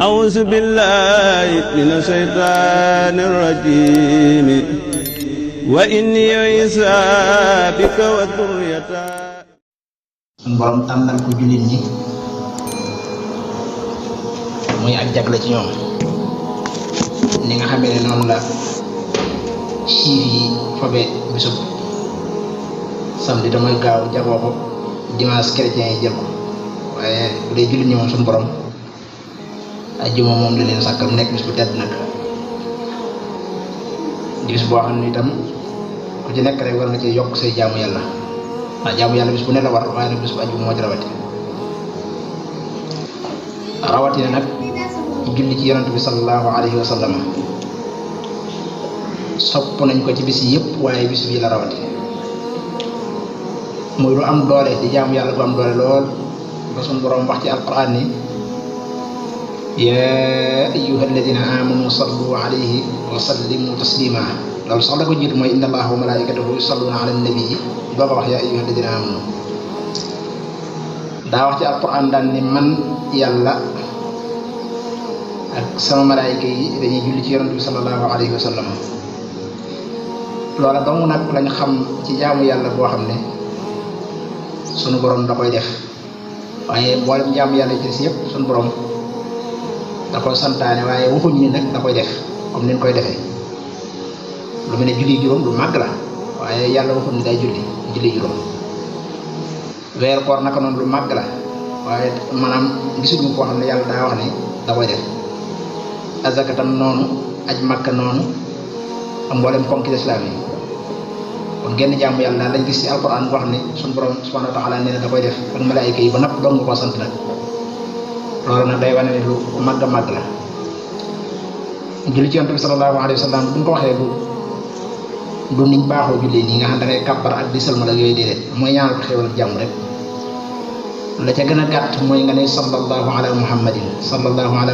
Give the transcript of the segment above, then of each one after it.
أعوذ بالله من الشيطان الرجيم وإني عيسى بك وذريته sun borom tànnal ko jullit ñi muy ak jagle ci ñoom ni nga xamee ne noonu la siif yi fobe bisub samedi damay gaaw jagoo ko dimanche chrétien yi jël ko waaye bu dee jullit ñi moom sun borom ajjuma moom la leen sàkkal nekk bis bu tedd nag di bis boo xam ne itam ku ci nekk rek war nga ci yokk say jaamu yàlla ndax jaamu yàlla bis bu ne la war waaye nag bis bu ajjuma moo ci rawatina nag julli ci yonent bi sallallahu alayhi wa sallam sopp nañ ko ci bis yëpp waaye bis bii la rawati muy lu am doole di jaamu yàlla bu am doole lool ba suñu borom wax ci alquran ni yaa ayyuha alladina amanu sallu alayhi wa sallimu taslima loolu sax la ko jiitu mooy inna allaha wa malaikatahu yusalluna ala nabii doo ko wax yaa ayyuha alladina amanu daa wax ci alquran daan ni man yàlla ak sama malaayika yi dañuy julli ci yonent bi sallallahu alayhi wa sallam loola dong nag lañ xam ci jaamu yàlla boo xam ne sunu borom da koy def waaye mboolem jaamu yàlla ci des yëpp sunu borom da koy santaane waaye waxuñ ni nag da koy def comme ni ñu koy defee lu mel ne julli juróom lu màgg la waaye yàlla waxuñ ni day julli juróom weer koor naka noonu lu màgg la waaye maanaam gisuñu koo xam ne yàlla daa wax ne da koy def azaka tam noonu aj makka noonu am mboolem ponki lislaam yi kon genn jaamu yàlla daal lañ gis ci alquran boo xam ne suñu borom subhanahu wa taala nee na da koy def ak malaayika yi ba napp dong nga ko sant nag loolu nag day wane ne lu màgg a màgg la julli ci yonent bi sallallahu alayhi wa sallam bu ñu ko waxee du niñ baaxoo jullee nii nga xam da ngay kàbbar ak di sëlmal ak yooyu déedéet mooy ñaanal ko xéwal jàmm rek la ca gën a gàtt mooy nga ne sallallahu ala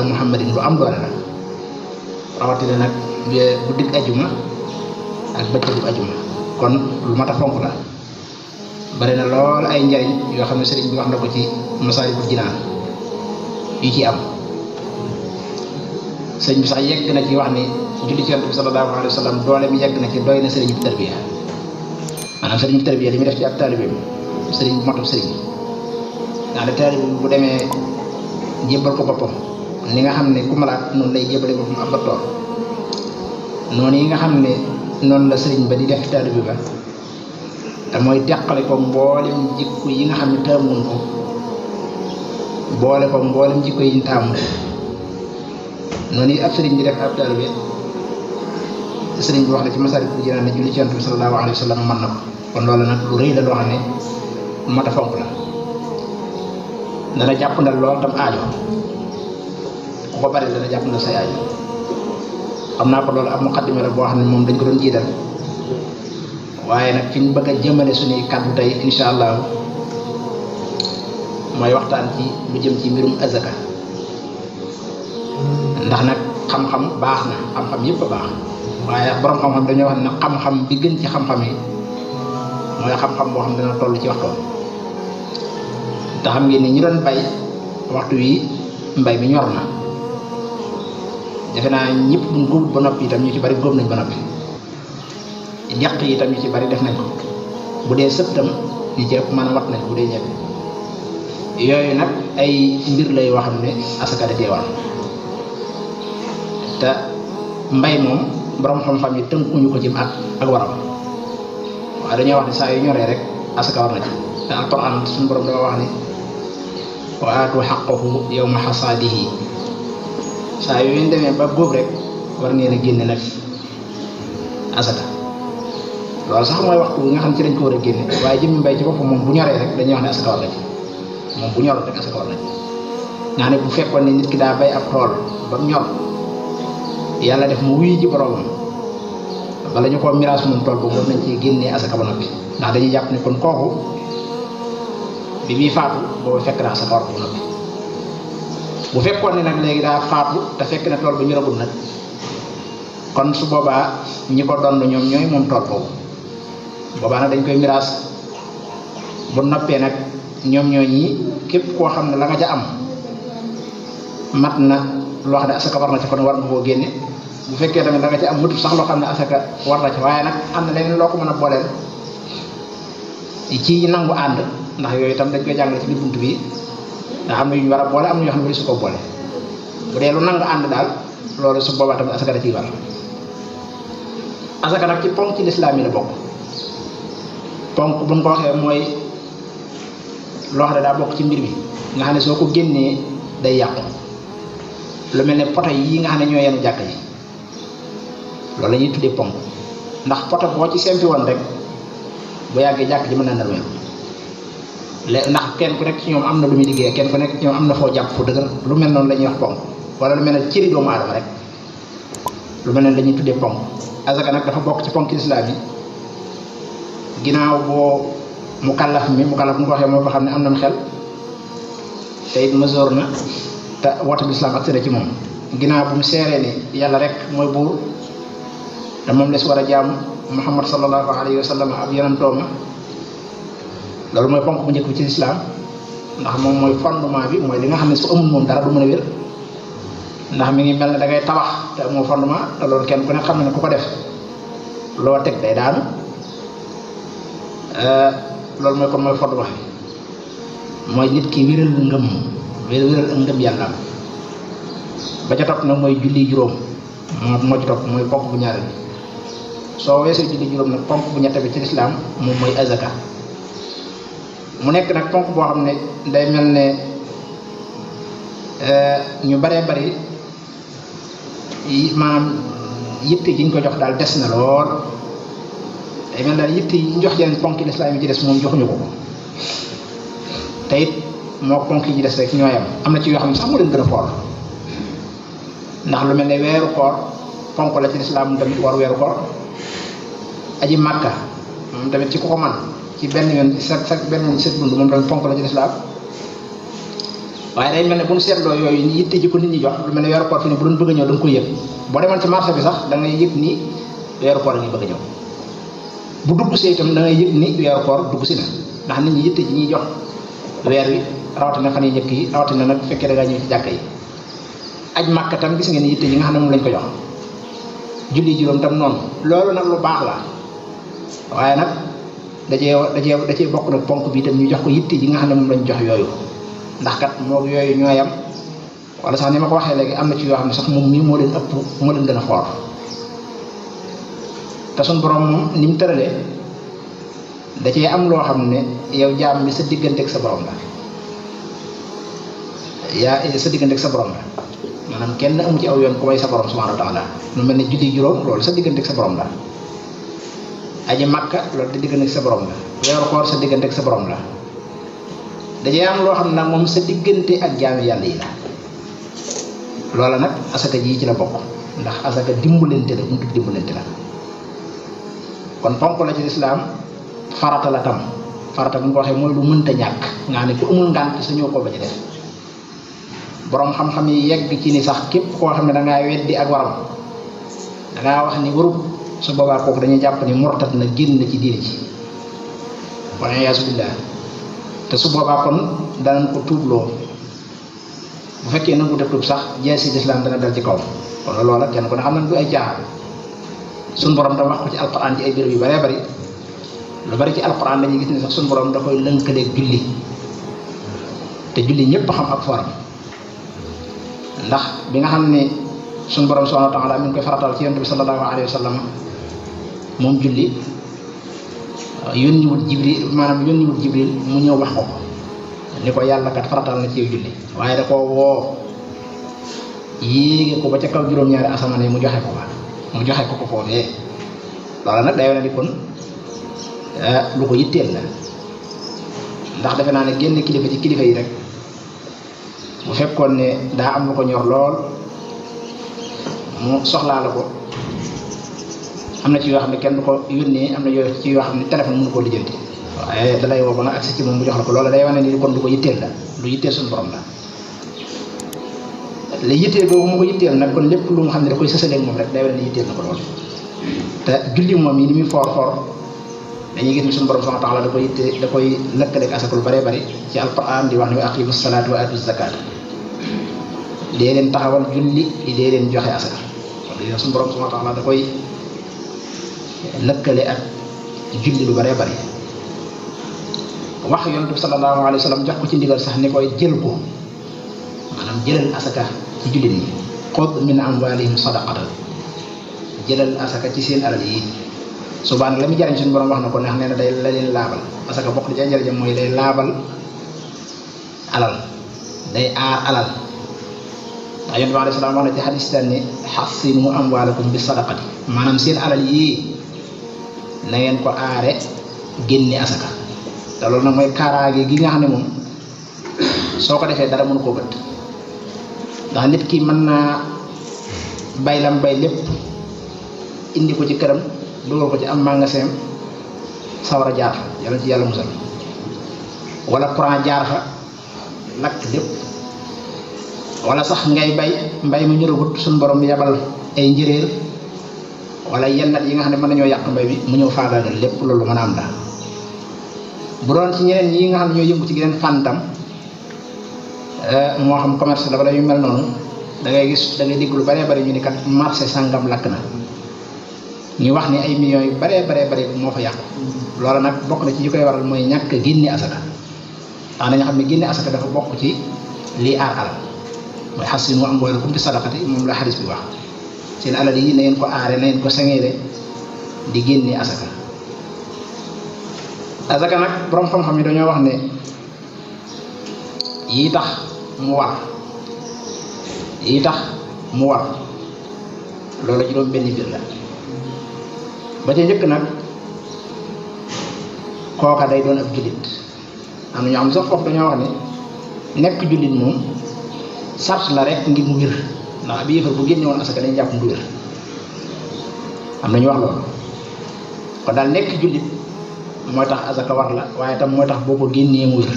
muhammadin lu am doole la rawatina nag guddig ajuma ak bëccëgu ajuma kon lu mat a fonk la bari na lool ay njariñ yoo xam ne sëriñ bi wax na ko ci Masaalikul Jinaan yu ci am sëriñ bi sax yegg na ci wax ni julli ci yonent bi sallallahu alayhi wa sallam doole mi yegg na ci doy na sëriñ bi tarbiya maanaam sëriñ bi tarbiya li muy def ci ab taalibeem sëriñ bu matul sëriñ ndax de taalibe bu demee jébbal ko boppam ni nga xam ne ku malaat noonu lay jébbale boppam ab docteur noonu yi nga xam ne noonu la sëriñ ba di def taalibe ba te mooy teqale ko mboolem jikko yi nga xam ne taamuñ ko boole ko mboolem jikko yi ñu taamu noonu yi ab sëriñ bi def ab taalibe sëriñ bi wax na ci Masaalikul Jinaan ne julli ci yonent bi sallallahu alayhi wa sallam mën na ko kon loolu nag lu rëy la loo xam ne lu mat a fonk la dana jàpp ndal lool tam aajo ku ko bari dana jàpp ndal say aajo xam naa ko loolu ab muqaddima la boo xam ne moom dañ ko doon jiital waaye nag fi ñu bëgg a jëmale suñuy kàddu tey insha allah mooy waxtaan ci lu jëm ci mbirum azaka ndax nag xam-xam baax na xam-xam yëpp a baax waaye borom xam-xam dañoo wax ne xam-xam bi gën ci xam-xam yi mooy xam-xam boo xam dana toll ci waxtoom te xam ngeen ni ñi doon bay waxtu wi mbay mi ñor na defe naa ñëpp buñ góobut ba noppi itam ñu ci bari góob nañ ba noppi jàq yi itam ñu ci bari def nañ ko bu dee sëb tam ñu ci ëpp maanaam wat nañ bu dee ñebe yooyu nag ay mbir la yoo xam ne asaka da cee war te mbay moom borom xam-xam yi tënkuñu ko ci ak waram waaye dañoo wax ne saa yu ñoree rek asaka war na ci te alquran suñu borom dafa wax ne wa aatu xaqahu yawma xasaadihi saa yu ngeen demee ba góob rek war ngeen a génne nag asaka loolu sax mooy waxtu bi nga xam ci dañ ko war a génne waaye jëmmi mbay ci boppam moom bu ñoree rek dañuy wax ne asaka war na ci moom bu ñorul rek asaka war na ci nga ne bu fekkoon ne nit ki daa bay ab tool ba mu ñor yàlla def mu wuyu ji boromam bala ñu koo miraas moom tool boobu war nañ ci génnee asaka ba noppi ndax dañuy jàpp ne kon kooku bi muy faatu boobu fekk na asaka war ko ba noppi bu fekkoon ne nag léegi daa faatu te fekk na tool ba ñoragul nag kon su boobaa ñi ko donn ñoom ñooy moom tool boobu boobaa nag dañ koy miraas bu noppee nag ñoom ñoo ñi képp koo xam ne la nga ca am mat na loo xam ne asaka war na ci kon war nga koo génne bu fekkee tamit da nga ci am mëtu sax loo xam ne asaka war na ci waaye nag am na leneen loo ko mën a booleel ci nangu ànd ndax yooyu itam dañ koy jàngale ci biir bunt bi ndax am na yu ñu war a boole am na yoo xam ne su ko boole bu dee lu nangu ànd daal loolu su boobaa tamit asaka da ciy war asaka nag ci ponk ci lislaam yi la bokk ponk bu ñu ko waxee mooy loo xam ne daa bokk ci mbir mi nga xam ne soo ko génnee day yàqu lu mel ne poto yi nga xam ne ñoo yenu jàkk ji loolu la ñuy tuddee ponk ndax poto boo ci sempi woon rek bu yàggee jàkk ji mën na narwee léegi ndax kenn ku nekk ci ñoom am na lu muy liggéey kenn ku nekk ci ñoom am na foo jàpp fu dëgër lu mel noonu la ñuy wax ponk wala lu mel ne cëri doomu aadama rek lu mel ne la ñuy tuddee ponk asaka nag dafa bokk ci ponk lislaam yi ginnaaw boo mu kàllaf bu ñu ko waxee moo ko xam ne am nañ xel te it mesure na te woote bi lislaam accès ci moom ginnaaw bu mu seeree ni yàlla rek mooy buur te moom les war a jaamu Muhammad sallallahu alayhi wa sallam ab yonentooma loolu mooy ponk bu njëkk bi ci lislaam ndax moom mooy fondement bi mooy li nga xam ne su amul moom dara du mën a wér ndax mi ngi mel ne da ngay tabax te amoo fondement te loolu kenn ku ne xam ne ku ko def loo teg day daanu loolu mooy kon mooy fondement bi mooy nit ki wéral ak ngëm yàlla ba ca topp nag mooy julli juróom moo ci topp mooy ponk bu ñaareel bi soo weesee julli juróom nag ponk bu ñett bi ci lislaam moom mooy azaka mu nekk nag ponk boo xam ne day mel ne ñu baree bari maanaam yitte ji ñu ko jox daal des na lool day mel daal yitte yi ñu jox yeneen ponk lislaam yi ci des moom joxuñu ko te it moo ponk yi ci des rek ñooyam am na ci yoo xam ne sax moo leen gën a foor ndax lu mel ne weeru koor ponk la ci lislaam tamit war weeru koor aji màkka moom tamit ci ku ko man ci benn yoon sa benn yoon sët dund moom tamit ponk la ci lislaam waaye day mel ne bu ñu seetloo yooyu yitte ji ko nit ñi jox lu mel ne weeru koor fi ne bu doon bëgg a ñëw da nga koy yëg boo demoon ci marché bi sax da ngay yëg ni weeru koor ngi bëgg a ñëw bu dugg see itam da ngay yëg ni weeru koor dugg si na ndax nit ñi yitte ji ñuy jox weer wi rawatina fan yi njëkk yi rawatina nag fekkee da ngaa ñëw ci jàkka yi aj màkka tam gis ngeen yitte yi nga xam ne moom lañ ko jox julli juróom tam noonu loolu nag lu baax la waaye nag da cee bokk nag ponk bi itam ñu jox ko yitte yi nga xam ne moom lañ jox yooyu ndax kat moo yooyu ñooyam wala sax ni ma ko waxee léegi am na ci yoo xam ne sax moom mii moo leen ëpp moo leen gën a xoor te suñ borom moom ni mu tëralee da cee am loo xam ne yow jaam bi sa diggante ak sa borom la sa diggante ak sa borom la maanaam kenn amu ci aw yoon ku may sa borom subhanahu wa taala lu mel ne julli juróom loolu sa diggante ak sa borom la aji makka loolu di diggante ak sa borom la weeru koor sa diggante ak sa borom la dajee am loo xam ne nag moom sa diggante ak jaami yàlla yi la loola nag asaka ji ci la bokk ndax asaka dimbalante la buntu dimbalante la kon ponk la ci lislaam farata la tam farata bu ñu ko waxee mooy lu mënta ñàkk nga ne ku amul ngànt sa ñëw ko ba ci def borom xam-xam yi yegg ci ni sax képp koo xam ne da ngaa weddi ak waram da ngaa wax ni warut su boobaa kooku dañuy jàpp ni murtat na génn ci diine ci wala yaasu billah te su boobaa kon danañ ko tuubloo bu fekkee nangu def tuub sax jeesi lislaam dana dal ci kaw kon loola kenn ko ne xam nañ du ay jaaxal suñ borom da wax ko ci alquran ci ay béréb yu bëree bëri lu bari ci alquran dañuy gis ne sax suñ borom da koy lënkaleeg julli te julli ñëpp xam ak foram ndax bi nga xam ne suñ borom subhanahu wa taala mi ngi koy faratal ci yonent bi sallallahu alayhi wa sallam moom julli yónniwul jibril mu ñëw wax ko ni ko yàlla kat faratal na ci yow julli waaye da koo woo yéege ko ba ca kaw juróom-ñaari asamaan yi mu joxe ko foofee loola nag day wane ni kon lu ko yitteel la ndax defe naa ne génn kilifa ci kilifa yi rek bu fekkoon ne daa am lu ko ñor lool mu soxlaa la ko am na ci yoo xam ne kenn du ko yónnee am na ci yoo xam ne téléphone mënu koo lijjanti waaye dalay woo ba nga agsi ci moom mu jox la ko loola day wane ni kon lu ko yitteel la lu yitteel suñu borom la la yitteel boobu mu ko yitteel nag kon lépp lu mu xam ne da koy sësaleeg moom rek day wane ni yitteel na ko lool te julli moom yi ni muy foor dañuy gis ni suñu borom subhanahu wa ta'ala da koy lëkkaleeg asaka lu bëree bëri ci alquran di wax ne wa aqimu salaata wa atu zakat dee leen taxawal julli dee leen joxe asaka loolu suñu borom subhanahu wa ta'ala da koy lëkkale ak julli lu bare bari wax yonent bi sallallahu alayhi wa sallam jox ko ci ndigal sax ni koy jël ko maanaam jëlal asaka ci jullit ñi xud min amwalihim sadaqatan jëlal asaka ci seen alal yi subaa nag la muy jariñ suñu borom wax na ko neex nee na day la leen laabal asaka bokk ci njariñam mooy day laabal alal day aar alal ndax yonent bi alayhi salaam wax na ci xadis daan ne xassinu amwaalakum bi sadaqati maanaam seen alal yii na ngeen ko aare génne asaka te loolu nag mooy kaaraange gi nga xam ne moom soo ko defee dara mënu koo bët ndax nit ki mën naa bay lam bay lépp indi ko ci këram dugal ko ci am magasin sawara jaar fa yàlla ci yàlla musal wala courant jaar fa lakk lépp wala sax ngay bay mbay mu ñëragut suñu borom yabal ay njëréer wala yennat yi nga xam ne mën nañoo yàq mbay bi mu ñëw faagaagal lépp loolu mën a am daal bu doon ci ñeneen yi nga xam ne ñoo yëngu ci geneen fàntam moo xam commerce la wala yu mel noonu da ngay gis da ngay dégg lu baree bari ñu ni kat marché sàngam lakk na ñu wax ni ay millions yu baree bari moo fa yàqu loolu nag bokk na ci ñu koy waral mooy ñàkk génne asaka ndax nañu xam ne génne asaka dafa bokk ci lii aar alal mooy xassinu amwaalakum bi sadaqati moom la xadis bi wax seen alal yi na ngeen ko aare na ngeen ko sengeele di génne asaka asaka nag borom xam-xam yi dañoo wax ne yii tax mu war loolu juróom benn mbir la ba ca njëkk nag kooka day doon ab jullit am na ñoo xam sax foofu dañoo wax ne nekk jullit moom sart la rek ngir mu wér ndax ab yéefar bu génne woon asaka dañu jàpp mu wér am na ñu wax loolu kon daal nekk jullit mooy tax asaka war la waaye tam mooy tax boo ko génnee mu wér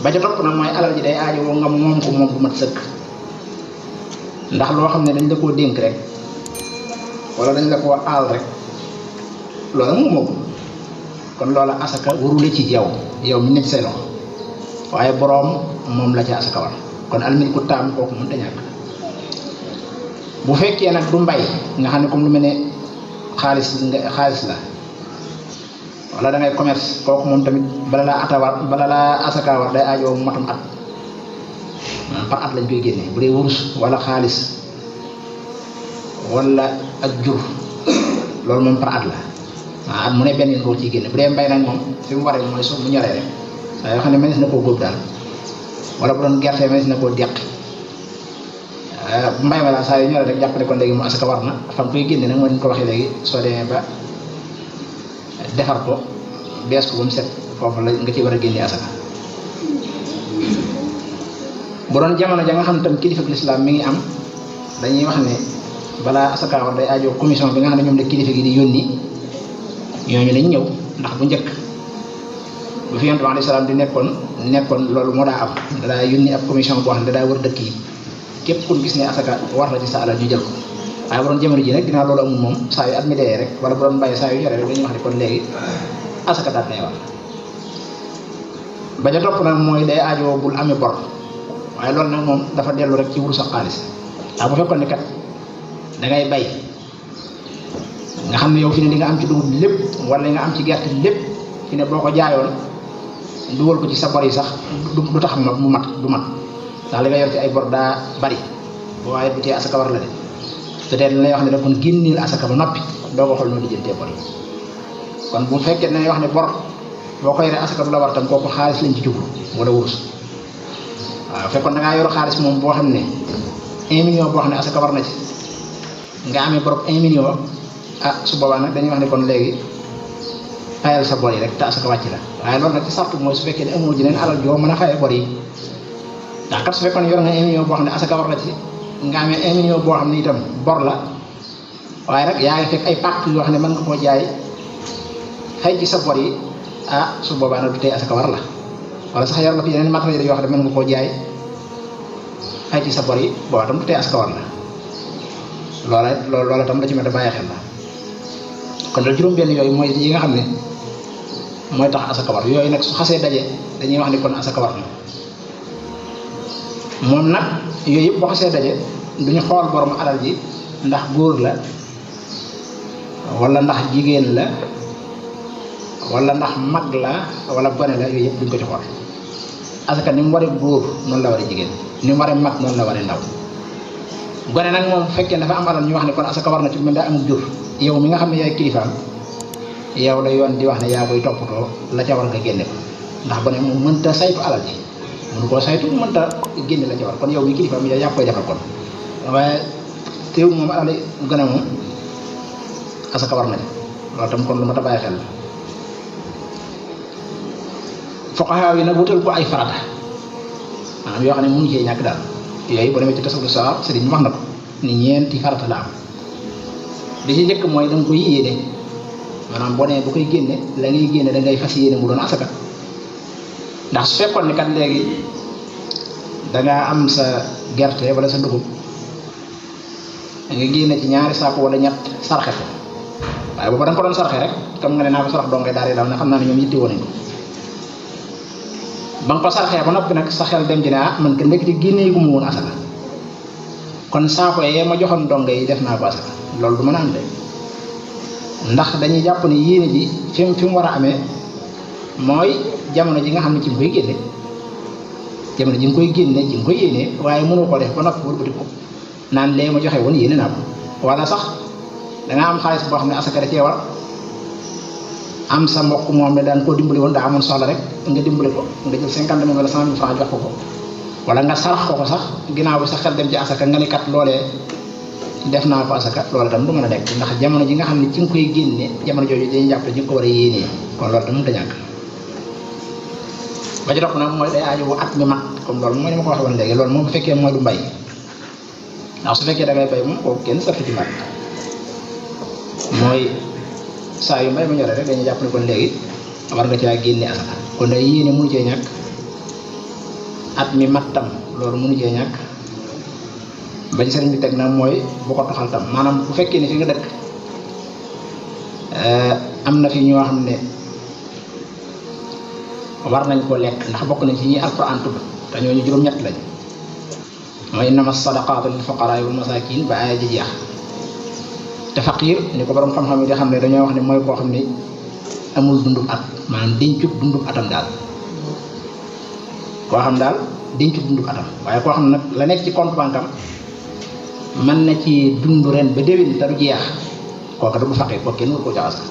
ba ca topp nag mooy alal ji day aajo woo nga moom ko moom bu mat sëkk ndax loo xam ne dañ la koo dénk rek wala dañ la koo aal rek loola moom kon loola asaka warule ci yow mi nekk say loxo waaye boroom moom la ca asaka war kon almin ku taam kooku mënta ñàkk bu fekkee nag du mbay nga xam ne comme lu mel ne xaalis la wala da ngay commerce kooku moom tamit bala laa asaka war day aajoo matum at par at lañ koy génne bu dee wurus wala xaalis wala ak jur loolu moom par at la at mu ne benn yoon ko ciy génne bu dee mbay nag moom fi mu waree mooy suuf bu ñoree rek saa yoo xam ne mënees na koo góob daal wala bu doon gerte mënees na koo deqi mbay ma daal saa yu ñoree rek jàppale kon léegi mu asaka war na fa nga koy génne nag moo ñu ko waxee léegi soo demee ba defar ko bees ko ba mu set foofu la nga ci war a génne asaka bu doon jamono ja nga xam ne tam kilifa bi lislaam mi ngi am dañuy wax ne balaa asaka war day aajo commission bi nga xam ne ñoom la kilifa gi di yónni ñooñu lañ ñëw ndax bu njëkk bu fi yonent bi alayhi salaam di nekkoon loolu moo daa am dadaa yónni ab commission boo xam ne dadaa wër dëkk yi képp ku gis ne asaka war na ci sa alal ñu jël ko waaye bu doon jamono ji nag dinaa loolu amul moom saa yu at mi dee rek wala bu doon bàyyi saa yu yore rek dañuy wax ne kon léegi asaka daal nay war ba ca topp nag mooy day aajoo bul amee bor waaye loolu nag moom dafa dellu rek ci wurus ak xaalis waaw bu fekkoon ne kat da ngay bay nga xam ne yow fi ne li nga am ci dugub lépp wala li nga am ci gerte lépp fi ne boo ko jaayoon dugal ko ci sa bor yi sax du tax mu mat du mat ndax li nga yor ci ay bor daa bari waaye bu tee asaka war la de peut-être li lay wax ne rek kon génneel asaka ba noppi doo ko xool noo lijjantee bor yi kon bu fekkee ne wax ne bor boo ko yoree asaka du la war tam kooku xaalis lañ ci jublu wala wurus waaw fekkoon da ngaa yor xaalis moom boo xam ne 1 million boo xam ne asaka war na ci nga amee bor 1 million su boobaa nag dañuy wax ne kon léegi fayal sa bor yi rek te asaka wàcc la waaye loolu nag ci sartu mooy su fekkee ne amoo jeneen alal joo mën a fayee bor yi ndax kat su fekkoon yor nga 1 million boo xam ne asaka war na ci nga amee 1 million boo xam ne itam bor la waaye nag yaa ngi fekk ay pàcc yoo xam ne mën nga koo jaay fay ci sa bor yi su boobaa nag du tey asaka war la wala sax yor la fi yeneen matériel yoo xam ne mën nga koo jaay fay ci sa bor yi boo tam du tey asaka war la loola tam la ci mën a bàyyi xel la kon la juróom-benn yooyu mooy yi nga xam ne mooy tax asaka war yooyu nag su xasee daje dañuy wax ni kon asaka war na moom nag yooyu yëpp boo xasee daje duñu xool borom alal ji ndax góor la wala ndax jigéen la wala ndax mag la wala gone la, yooyu yëpp duñ ko ci xool. asaka ni mu waree góor noonu la waree jigéen, ni mu waree mag noonu la waree ndaw. gone nag moom bu fekkee dafa am alal ñu wax ne kon asaka war na ci mën daa amul jur, yow mi nga xam ne yaay kilifaam yow la yoon di wax ne yaa koy toppatoo la ca war nga génne ko, ndax gone moom mënta saytu alal ji, mënu koo saytu, mënta génne la ca war, kon yow mi kilifaam yaa koy defal kon. waaye teewul moom alal gone moom asaka war na ci, loolu tam kon lu ma ta bàyyi xel la. fuqahaa yi nag wutal ko ay farata maanaam yoo xam ne mënu cee ñàkk daal, yooyu boo demee ci tasawudu saar sëriñ bi wax na ko ni ñeenti farata la am. li ci njëkk mooy da nga koy yéene, maanaam boo nee bu koy génne la ngay génne da ngay fas yéene mu doon asaka. ndax su fekkoon ne kat léegi dangaa am sa gerte wala sa dugub da nga génne ci ñaari saako wala ñett sarxe ko, waaye booba da nga ko doon sarxe rek comme nga ne naa ko sarax dongay daal di daal na xam naa ne ñoom yitte woon nañ ko. ba nga ko sarxee ba noppi nag sa xel dem ci ne man ka nekk ci génne gu mu woon asaka, kon saako yee ma joxoon donge yi def naa ko asaka, loolu du mën a am de. ndax dañuy jàpp ne yéene ji fi mu war a amee mooy jamono ji nga xam ne ci nga koy génne, jamono ji nga koy génne ji nga koy yéene, waaye mënoo ko def ba noppi wëlbati ko naan lee ma joxe woon yéene naa ko. wala sax dangaa am xaalis boo xam ne asaka da cee war, am sa mbokk moom ne daan koo dimbali woon daa amoon soxla rek nga dimbali ko, nga jël 50 000 wala 100 000 francs jox ko, wala nga sarax ko sax ginnaaw bi sa xel dem ci asaka nga ne kat loolee def naa ko asaka, loolu tam du mën a nekk ndax jamono ji nga xam ne ci nga koy génne jamono jooju dañuy jàpp ci nga ko war a yéenee, kon loolu tam mënut a ñàkk. ba ci topp nag mooy day aajo at mi mat, comme loolu mooy ni ma ko waxee woon léegi, loolu moom bu fekkee mooy du mbay, ndax su fekkee da ngay bay moom kooku kenn sartu ci mbay, mooy saa yu mbay ma ñoree rek dañuy jàpp ne kon léegi war nga caa génne asaka, kon day yéene mënu cee ñàkk. at mi mat tam loolu mënu cee ñàkk. ba ci sëriñ bi teg na mooy bu ko toxal tam, maanaam bu fekkee ne fi nga dëkk am na fi ñoo xam ne war nañ koo lekk, ndax bokk nañ ci ñi alquran tudd te ñooñu juróom-ñett lañ, mooy innama sadaqaatu lil fuqaraa wal masaakin ba aaya ji jeex. te faqiir ni ko borom xam-xam yi di xam ne dañoo wax ne mooy koo xam ne amul dundub at, maanaam dencut dundub atam daal, koo xam daal dencut dundub atam, waaye koo xam nag la nekk ci compte banque am mën na ci dund ren ba déwén te du jeex, kooka du faqir, kooku kenn war koo jox asaka.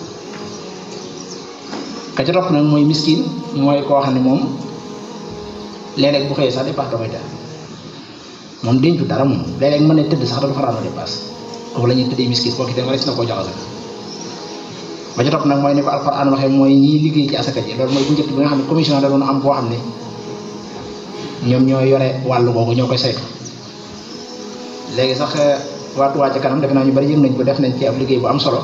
ka ca topp nag mooy miskin, mooy koo xam ne moom léeg-léeg bu xëyee sax dépasse da koy def, moom dencu dara moom léeg-léeg mën na tëdd sax da du faraanoo dépasse, kooku la ñuy tëddee miskin, kooku itam rek na koo jox asaka. ba ca topp nag mooy ni ko alquran waxee mooy ñiy liggéey ci asaka ji, loolu mooy bu njëkk bi nga xam ne commission da doon am boo xam ne ñoom ñoo yore wàllu googu ñoo koy saytu. léegi sax waa Touba ca kanam defe naa ñu bari yëg nañ ko, def nañ ci ab liggéey bu am solo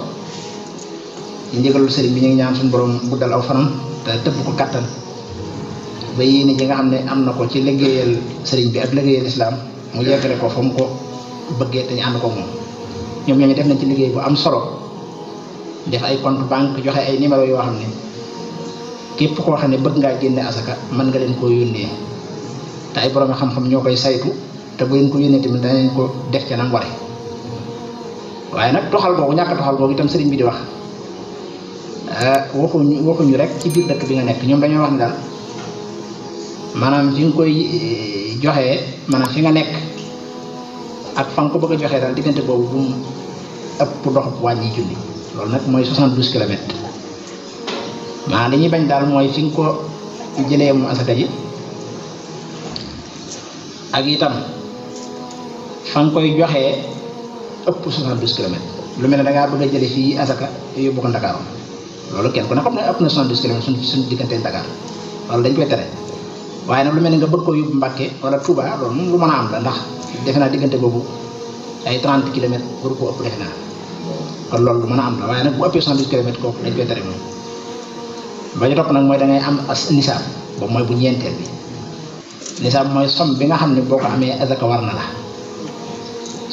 ci ndigalul sëriñ bi. ñu ngi ñaan suñu borom guddal aw fanam te tëbb ko kattan ba yéene ji nga xam ne am na ko ci liggéeyal sëriñ bi ak liggéeyal islam mu yeggale ko fa mu ko bëggee te ñu ànd ko moom. ñoom ñooñu def nañ ci liggéey bu am solo, def ay compte banque, joxe ay numéro yoo xam ne képp koo xam ne bëgg ngaa génne asaka mën nga leen koo yónnee, te ay borom xam-xam ñoo koy saytu, te bu leen ko yónnee tamit danañ ko def ca nam ware. waaye nag toxal googu ñàkk toxal googu itam sëriñ bi di wax waxuñu rek ci biir dëkk bi nga nekk, ñoom dañoo wax ne daal maanaam fi nga koy joxee, maanaam fi nga nekk ak fa nga ko bëgg a joxee daal diggante boobu bu mu ëpp dox wàññi julli, loolu nag mooy 72 kilomètres. maanaam li ñuy bañ daal mooy fi nga ko jëlee mu asaka ji ak itam fa nga koy joxee ëpp 72 kilomètres. lu mel ne da ngaa bëgg a jëlee fii asaka yóbbu ko Dakar, loolu kenn ku ne xam ne ëpp na 72 kilomètres suñ diggante Dakar, loolu dañ koy tere. waaye nag lu mel ne nga bëgg koo yóbbu Mbàkke wala Touba, loolu moom lu mën a am la, ndax defe naa diggante boobu ay 30 kilomètres waru koo ëpp defe naa, kon loolu lu mën a am la. waaye nag bu ëppee 70 kilomètres kooku dañ koy tere moom. ba ñu topp nag mooy da ngay am as nisaab, boobu mooy bu ñeenteel bi. nisaab mooy somme bi nga xam ne boo ko amee asaka war na la,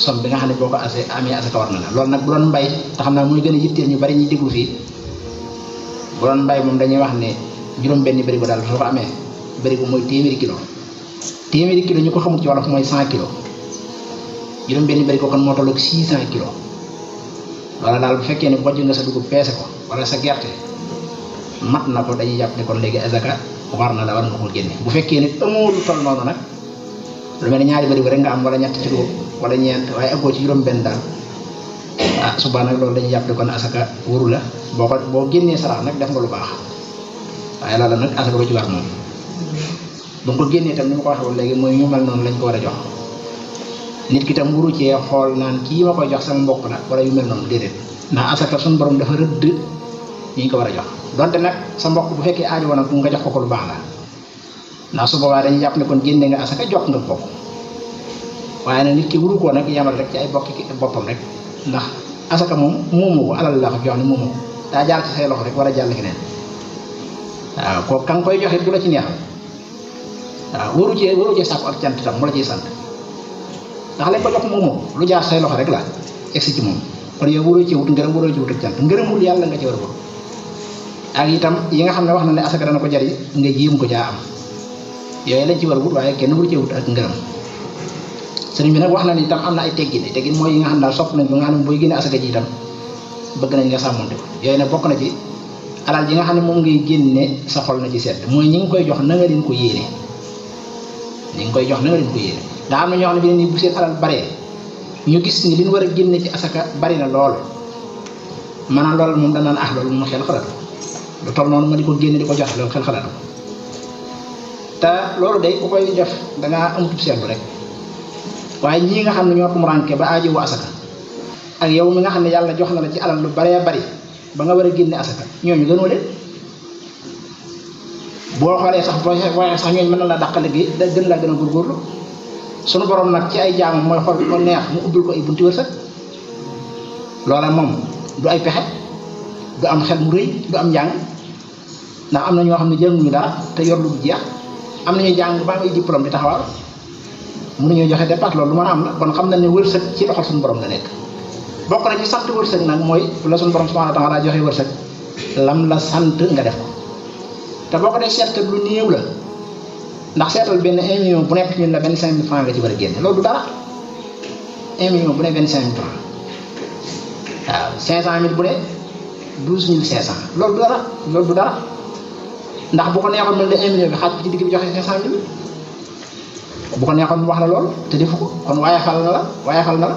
somme bi nga xam ne boo ko amee asaka war na la. loolu nag bu doon mbay te xam naa muy gën a yitteel ñu bari ñuy déglu fii, bu doon mbay moom dañuy wax ne juróom-benni bërigo daal soo ko amee bërigo mooy téeméeri kilo ñu ko xamul ci wolof mooy 100 kilos juróom benn bari ko kon moo tolloog 600 kilos wala daal bu fekkee ne bojj nga sa dugub peese ko wala sa gerte mat na ko dañuy jàpp ne kon léegi azaka war na la war nga ko génne. bu fekkee ne amoo lu toll noonu nag lu mel ne ñaari bari rek nga am wala ñett ci dugub wala ñeent waaye aggoo ci juróom benn daal suba nag loolu dañuy jàpp ne kon asaka waru la boo génnee sarax nag def nga lu baax waaye loolu nag asaka ba ci war moom bu ko génnee tam ni ma ko waxee woon léegi mooy ñu mel noonu lañ ko war a jox nit ki tam wuru cee xool naan kii ma koy jox sama mbokk la wala yu mel noonu déedéet ndax asaka suñu borom dafa rëdd ñi ñu ko war a jox donte nag sa mbokk bu fekkee aajo woon nag nga jox ko lu baax la ndax su boobaa dañuy jàpp ne kon génne nga asaka jox nga bokk waaye nag nit ki wuru koo nag yamal rek ci ay bokki boppam rek ndax asaka moom moomu ko alal la ko jox ne moomu ko daa jaar ci say loxo rek war a jàll keneen waaw kooku ka nga koy joxe du la ci neexal waaw waru cee sàkku ak cant tam mu la ciy sant ndax lañ ko jox moomu lu jaar say loxo rek la egsi ci moom kon yow waroo ci wut ngërëm waroo ci wut ak cant ngërëmul yàlla nga ci war a wut ak itam yi nga xam ne wax na ne asaka dana ko jariñ nga jéem ko caa am yooyu lañ ci war a wut waaye kenn waru cee wut ak ngërëm sëriñ bi nag wax na ni itam am na ay teggin mooy yi nga xam ne daal sopp nañ ko nga xam ne booy génne asaka ji itam bëgg nañ nga sàmmonte ko yooyu nag bokk na ci alal ji nga xam ne moom ngay génne sa xol na ci sedd mooy ñi ngi koy jox na nga leen ko yéene ñi ngi koy jox na nga leen ko yéene daa am na ñoo xam ne bi ne nii bu seen alal baree ñu gis ni li ñu war a génne ci asaka bari na lool maanaam loolu moom danaan loolu moom xel xalaat lu toll noonu ma di ko génne di ko joxe loolu xel xalaat te loolu day ku koy def dangaa amutub seetlu rek waaye ñii nga xam ne ñoo tumuraanke ba aajowu asaka ak yow mi nga xam ne yàlla jox na la ci alal lu baree bari ba nga war a génne asaka ñooñu gënoo leen boo xoolee sax boo waxee sax ñooñu mën na la dàqale gi da gën laa gën a góorgóorlu sunu borom nag ci ay jaamam mooy xool ko neex mu ubbil ko ay bunti wërsëg loola moom du ay pexe du am xel mu rëy du am njàng ndax am na ñoo xam ne jànguñu dara te yor lu bu jeex am nañu jàng ba am ay diplôme di taxawal mënuñoo joxe dépasse loolu lu mën a am la kon xam na ne wërsëg ci loxol suñu borom la nekk bokk na ci sant wërsëg nag mooy la suñu borom subhanahu wa ta'ala joxe wërsëg lam la sant nga def ko te boo ko dee seetkat lu néew la ndax seetal benn 1 million bu nekk ñun la 25 000 francs nga ci war a génne loolu du dara 1 million bu ne 25 000 francs waaw 500 000 bu ne 12 500 loolu du dara ndax bu ko neexoon mel ne 1 million bi xaaj ci digg bi joxe 500 000 bu ko neexoon wax la lool te defu ko kon waaye xal na la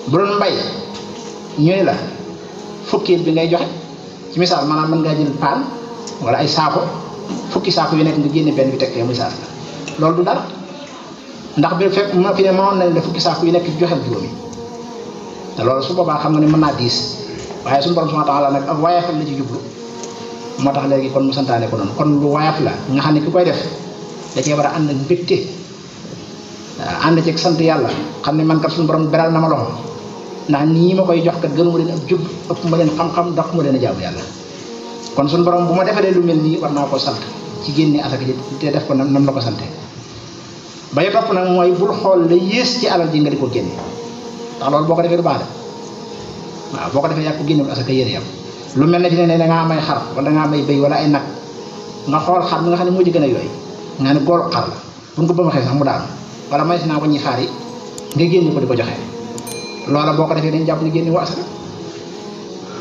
bu doon mbay ñooy la fukkeel bi ngay joxe ci misaal maanaam mën ngaa jël paan wala ay saako fukki saako yu nekk nga génne benn bi teg muy saako loolu du dara ndax bi fekk ma fi ne mënoon na ne fukki saako yu nekk joxel juróomi te loolu su boobaa xam nga ne mën naa diis waaye suñu borom subhanahu wa ta'ala nag ak waayafal la ci jublu moo tax léegi kon mu santaane ko noonu kon lu waayaf la nga xam ne ki koy def da cee war a ànd ak mbégte ànd ceeg sant yàlla xam ne man kat suñu borom beral na ma loxo ndax nii ma koy jox kat gënuma leen ab jub ëpp ma leen xam-xam ndax ma leen a jaamu yàlla kon suñu borom bu ma defalee lu mel nii war naa ko sant ci génne asaka ji te def ko nam la ko sante ba ya topp nag mooy bul xool la yées ci alal ji nga di ko génne ndax loolu boo ko defee du baax de waaw boo ko defee yàgg ko génnewul asaka yéen yam lu mel ne fi ne da ngaa may xar wala da ngaa may béy wala ay nag nga xool xar bi nga xam ne moo ci gën a yooy nga ne goolu xar la buñ ko bëmaxee sax mu daanu wala may si naa ko ñuy xaar yi nga génne ko di ko joxe loola boo ko defee dañ jàpp ni génne wu asaka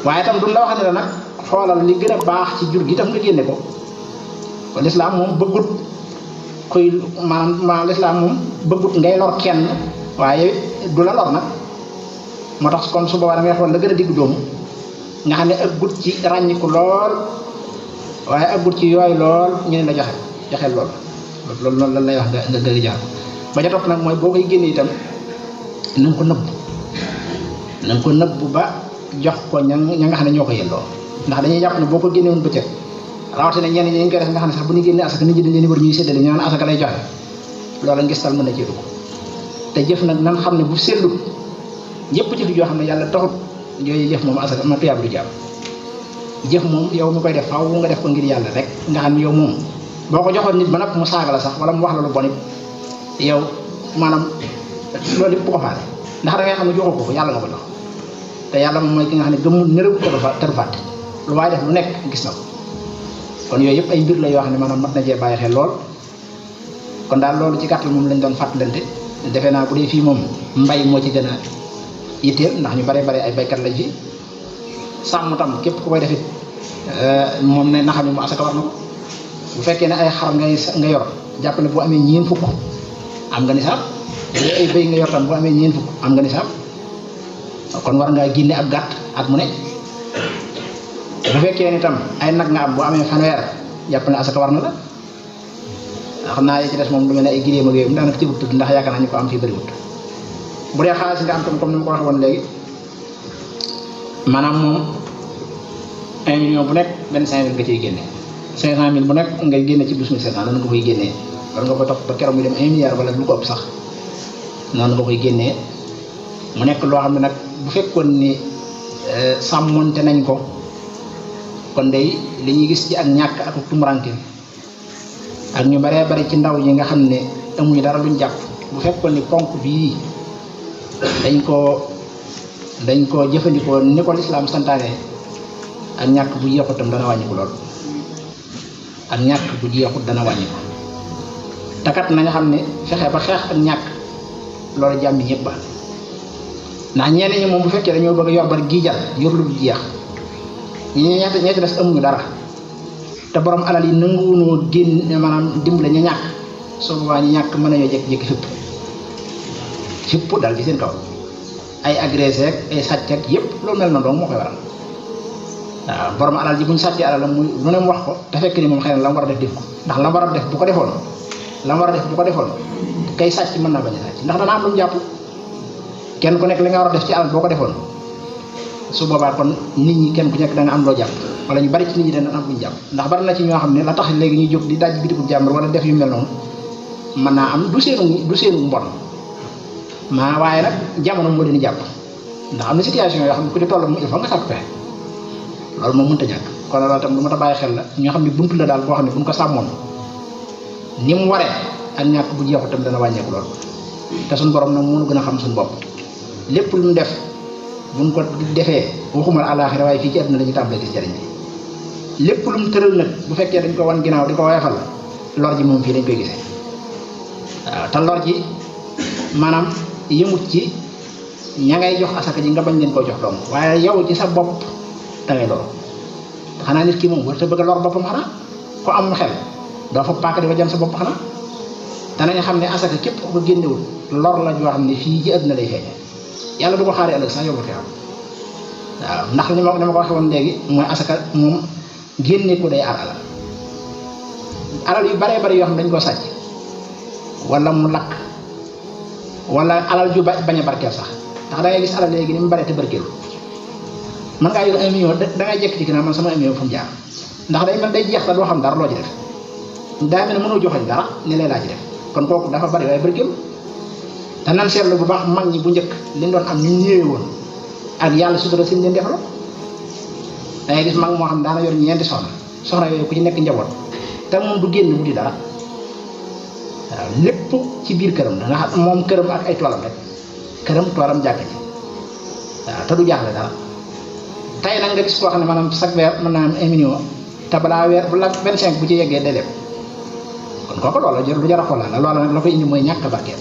waaye tam duñ la wax ne la nag xoolal li gën a baax ci jur gi tam nga génne ko lislaam moom bëggut kuy maanaam lislaam moom bëggut ngay lor kenn waaye du la lor nag moo tax kon su boobaa da ngay xool la gën a diggu doomu nga xam ne ëggut ci ràññiku lool waaye ëggut ci yooyu lool ñu ne la joxe loolu lan lay wax nga gën a jaar ba ca topp nag mooy boo koy génne itam na nga ko nëbbu ba jox ko ña nga xam ne ñoo ko yelloo ndax dañuy jàpp ne boo ko génnewoon bëccëg rawatina ñenn ñi ñu koy def nga xam ne sax bu ñu génnee asaka nit ñi dañ leen war ñuy séddale ñu naan asaka lay joxe loola ngistal mën na cee dugg te jëf nag nan xam ne bu sellut yëpp jëf joo xam ne yàlla taxut yooyu jëf moom asaka ma tuyaab du jàpp jëf moom yow mi koy def faaw nga def ko ngir yàlla rek nga xam ne yow moom boo ko joxoon nit ba nag mu saaga la sax wala mu wax la lu bon yow maanaam loolu yëpp bu ko faale ndax da ngay xam ne joxoo ko yàlla nga ko jox te yàlla moom mooy ki nga xam ne gëmul nelaw te du fàtte lu waaye def lu nekk gis na ko kon yooyu yëpp ay mbir la yoo xam ne maanaam mat na cee bàyyi xel lool kon daal loolu ci gàttal moom lañ doon fàttalante defe naa bu dee fii moom mbay moo ci gën a yitteel ndax ñu bare ay baykat lañ fi sàmm tam képp ku koy defit moom ne na xam ne mu asaka war na ko bu fekkee ne ay xar nga yor jàpp ne boo amee ñeen fukk am nga nisaab bu ay bëy nga yor tam boo amee ñeen fukk am nga nisaab kon war ngaa génne ab gàtt at mu ne bu fekkee ni tam ay nag nga am boo amee fanweer jàpp ne asaka war na la xam naa yi ci des moom lu mel ne ay giléem ak yooyu daanaka ci wut tudd ndax yaakaar naa ñu ko am fii bëriwut bu dee xaalis nga am tam comme ni ma ko waxee woon léegi maanaam moom 1 million bu nekk 25 000 nga ciy génne 500 000 bu nekk ngay génne ci 12 500 noonu nga koy génnee wala nga koy topp ba keroog muy dem 1 milliard wala lu ko ëpp sax noonu nga koy génnee mu nekk loo xam ne nag bu fekkoon ni sàmmonte nañ ko kon day li ñuy gis ci ak ñàkk ak tumuranke ak ñu baree bari ci ndaw yi nga xam ne amuñu dara luñ jàpp bu fekkoon ni ponk bii dañ ko jëfandikoo ni ko lislaam santaane ak ñàkk bu jeexut tam dana wàññiku lool ak ñàkk bu jeexut dana wàññiku takat na nga xam ne fexe ba xeex ak ñàkk loolu jàmbi ñëpp ba ndax ñenn ñi moom bu fekkee dañoo bëgg a yor bari gii jar yor lu jeex ñetti des amuñu dara te borom alal yi nanguwunoo génn maanaam dimbale ñu ñàkk soo boobaa ñu ñàkk mën nañoo jékki-jékki fipp dal ci seen kaw ay agressé ak ay sàcc ak yëpp loolu mel na doom moo koy waral waaw borom alal ji bu ñu sàccee alal muy lu ne mu wax ko te fekk ni moom xëy na la mu war a def ko ndax la mu war a def bu ko defoon kay sàcc mën naa bañ a sàcc ndax dana am lu mu jàpp kenn ku nekk li nga war a def ci alal boo ko defoon su boobaa kon nit ñi kenn ku nekk da nga am loo jàpp wala ñu bari ci nit ñi dana am lu ñu jàpp ndax bari na ci ñoo xam ne la tax léegi ñuy jóg di daj bitiku jàmbur wala def yu mel noonu mën naa am du seenu mbon waaye nag jamono moo leen jàpp ndax am na situation yoo xam ne ku ci toll mu il faut nga sàkk pexe loolu moom mënut a ñàkk kon loolu tam lu ma ta bàyyi xel la ñoo xam ne buntu la daal boo xam ne buñ ko sàmmoon ni mu waree ak ñàkk bu jeexu tam dana wàññeeku lool te suñu borom nag mënu gën a xam suñu bopp lépp lu mu def buñ ko defee waxuma la àllaaxira waaye fii ci àdduna dañuy tàmbalee gis jariñ bi lépp lu mu tëral nag bu fekkee dañ ko wan ginnaaw di ko woyofal lor ji moom fii dañ koy gisee waaw te lor ji maanaam yëmut ci ña ngay jox asaka ji nga bañ leen koo jox doom waaye yow ci sa bopp da ngay lor xanaa nit ki moom war te bëgg a lor boppam xanaa ko am xel doo fa paaka di ko jam sa bopp xanaa te nañ xam ne asaka képp ku ko génnewul lor la joo xam ne fii ci àdduna lay feeñe yàlla du ko xaaree ëllëg sax yow la koy am waaw ndax ni ma ko waxee woon léegi mooy asaka moom génne ko day aar alal yu baree bari yoo xam ne dañ koo sàcc wala mu lakk wala alal ju bañ a barkeel sax ndax da ngay gis alal léegi ni mu bare te barkeelu mën ngaa yor 1 million da ngay jékki-jékki naa man sama 1 million fu mu jaar ndax day mel day jeex te doo xam dara loo ci def daa mel ne mënoo joxe dara ni lay laa ci def kon kooku dafa bari waaye barkeelu te nan seetlu bu baax mag ñi bu njëkk liñ doon am ñu ñëwee woon ak yàlla sutura si leen defaloo da ngay gis mag moo xam daana yor ñeenti soxna yooyu ku ci nekk njaboot te moom du génn wuti dara waaw lépp ci biir këram da nga xam moom këram ak ay toolam rek këram toolam jàkka ji waaw te du jaaxle dara tey nag nga gis koo xam ne maanaam chaque weer mën naa am 1 million te balaa weer bu la 25 bu ci yeggee deleb kon kooku loola jër lu jar a xoolal la loola nag la koy indi mooy ñàkk barkeel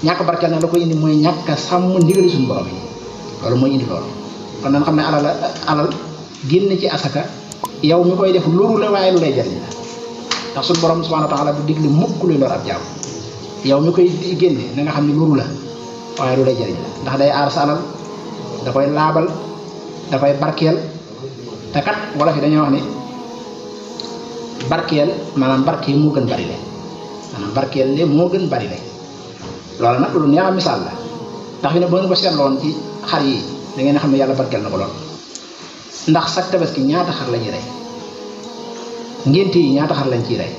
nag la koy indi mooy ñàkk sàmm ndigali suñu borom yi loolu mooy indi loolu kon nañ xam ne alal génn ci asaka yow mi koy def loru la waaye lu lay jariñ la ndax suñu borom subhanahu wa taala du digle mukk luy lor ab jaam yow mi koy génne na nga xam ne loru la waaye lu lay jariñ la ndax day aar sa alal da koy laabal da koy barkeel te kat wala fi dañuy wax ni barkeel maanaam barkeel moo gën bari le maanaam barkeel le moo gën bari le loolu nag lu neex a misaal la ndax fi ne boo ñu ko seetloon ci xar yi da ngeen xam ne yàlla barkeel na ko lool ndax sax tabaski ñaata xar la ñuy rey ngénte yi ñaata xar lañ ciy rey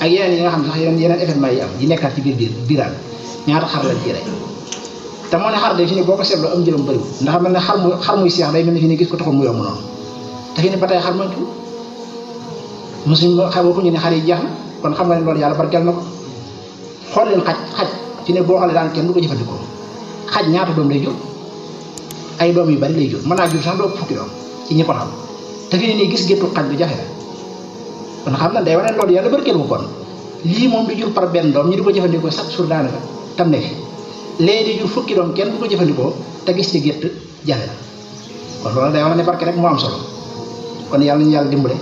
ak yeneen yi nga xam ne sax yeneen événement yi am yi nekkaat ci biiraan ñaata xar lañ ciy rey te moo ne xar de fi ne boo ko seetloo am jëlam bëriwul ndax mel ne xar muy seex day mel ne fi ne gis ko taxul mu yomb noonu te fi ne ba tey xar mantu mosuñ waxuñu ne xar yi jeex na kon xam nga ne loolu yàlla barkeel na ko xool leen xaj fi ne boo xoolee daan kenn du ko jëfandikoo xaj ñaata doom lay jur ay doom yu bari lay jur mën naa jur sax doo fukki doom ci ñi ko xam te fi ne nii gis géttu xaj bi jafe la kon xam na day wane loolu yàlla barkeel ko kon lii moom du jur par benn doom ñu di ko jëfandikoo chaque jour daanaka tam ne fi léegi di jur fukki doom kenn du ko jëfandikoo te gis ci gétt jafe na kon loolu day wax ne barke rek moo am solo kon yàlla ñu yàlla dimbale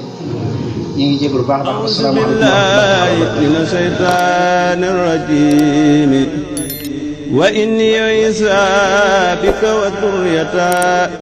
ñu ngi jégalu baax a baax. asalaamaaleykum mina shaytaani rajiim wa inni u'iizuha bika wa dhurriyyataha